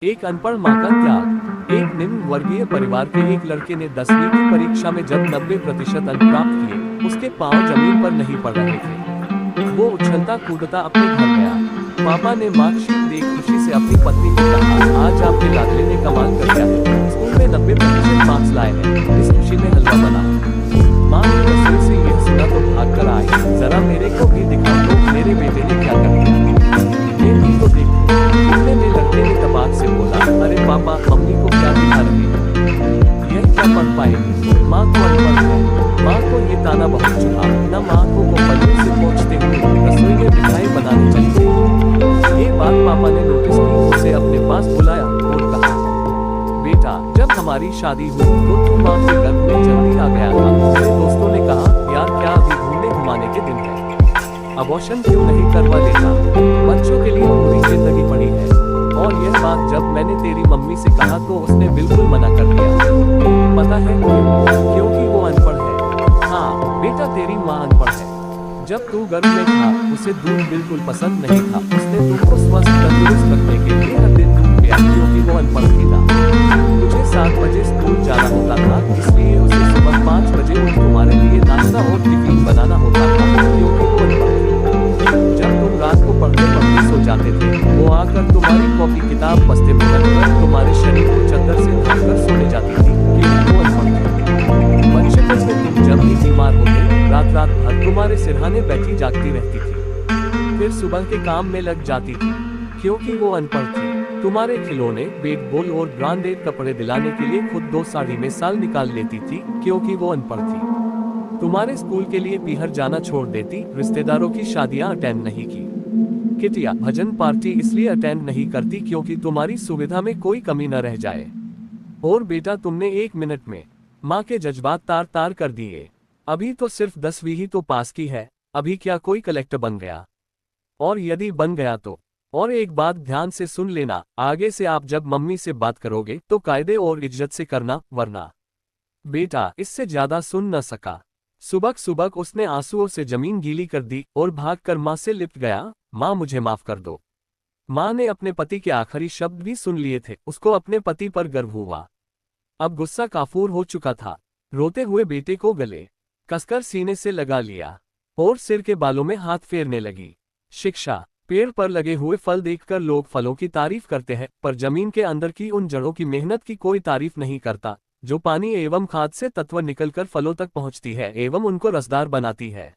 एक अनपढ़ माँ का त्याग। एक निम्न वर्गीय परिवार के एक लड़के ने 10वीं की परीक्षा में जब 90% अंक प्राप्त किए, उसके पांव जमीन पर नहीं पड़ रहे थे। वो उछलता कूदता अपने घर गया। पापा ने मार्कशीट देख खुशी से अपनी पत्नी को कहा, आज आपके लाडले ने कमाल कर दिया है, स्कूल में 90% मार्क्स लाए हैं। इस खुशी में हलवा बना। माँ ने रसोई से यह सुना तो भाग कर आई, जरा मेरे को भी दिखाओ तो मेरे बेटे ने क्या कर दिया। ये भी तो देखो। इतने में लड़के ने दबाव से बोला, अरे पापा, मम्मी को क्या दिखा रहे हैं, यह क्या पढ़ पाएगी, माँ को अनपढ़ है। माँ को ये ताना बहुत चुभा, न माँ को पल्लू से पहुँचते हुए रसोई में मिठाई बनाने चली गई। ये बात पापा ने नोटिस की, उसे अपने पास बुलाया और कहा, बेटा, जब हमारी शादी हुई तो तू माँ के गर्भ में जल्दी आ गया था। मेरे दोस्तों ने कहा, यार क्या अभी घूमने घुमाने के दिन है, अबॉर्शन क्यों नहीं करवा लेता, बच्चों के लिए पूरी जिंदगी पड़ी है। और यह बात जब मैंने तेरी मम्मी से कहा तो उसने बिल्कुल मना कर दिया। पता है क्यों? क्योंकि वो अनपढ़ है। हाँ बेटा, तेरी माँ अनपढ़ है। जब तू गर्भ में था उसे दूध बिल्कुल पसंद नहीं था। उसने तुमको स्वस्थ तंदुरुस्त रखने के लिए हर दिन दूध पिया, क्योंकि वो अनपढ़ थी। तुझे 7 बजे स्कूल जाना होता था, इसलिए उसे सुबह 5 बजे उठ तुम्हारे लिए नाश्ता और टिफिन बनाना होता था, क्योंकि वो अनपढ़ थी। जब तुम रात को पढ़ते पढ़ते सो जाते थे, वो आकर तुम्हारी कॉपी किताब बस्ते में रखकर तुम्हारे शरीर को चादर से ढककर सोने जाती थी, क्योंकि वो अनपढ़ थी। बचपन में तुम जब भी बीमार होते, रात रात भर तुम्हारे सिरहाने बैठी जागती रहती थी, फिर सुबह के काम में लग जाती थी, क्योंकि वो अनपढ़ थी। तुम्हारे खिलौने, बैट बॉल और ब्रांडेड कपड़े दिलाने के लिए खुद 2 साड़ी में साल निकाल लेती थी, क्योंकि वो अनपढ़ थी। तुम्हारे स्कूल के लिए पीहर जाना छोड़ देती, रिश्तेदारों की शादियां अटेंड नहीं की, किटिया भजन पार्टी इसलिए अटेंड नहीं करती क्योंकि तुम्हारी सुविधा में कोई कमी न रह जाए। और बेटा, तुमने 1 मिनट में माँ के जज्बात तार तार कर दिए। अभी तो सिर्फ 10वीं ही तो पास की है, अभी क्या कोई कलेक्टर बन गया? और यदि बन गया तो? और एक बात ध्यान से सुन लेना, आगे से आप जब मम्मी से बात करोगे तो कायदे और इज्जत से करना, वरना। बेटा इससे ज्यादा सुन न सका। सुबह सुबह उसने आंसुओं से जमीन गीली कर दी और भागकर माँ से लिपट गया, माँ मुझे माफ कर दो। माँ ने अपने पति के आखिरी शब्द भी सुन लिए थे। उसको अपने पति पर गर्व हुआ। अब गुस्सा काफूर हो चुका था। रोते हुए बेटे को गले कसकर सीने से लगा लिया और सिर के बालों में हाथ फेरने लगी। शिक्षा। पेड़ पर लगे हुए फल देखकर लोग फलों की तारीफ करते हैं, पर जमीन के अंदर की उन जड़ों की मेहनत की कोई तारीफ नहीं करता, जो पानी एवं खाद से तत्व निकलकर फलों तक पहुंचती है एवं उनको रसदार बनाती है।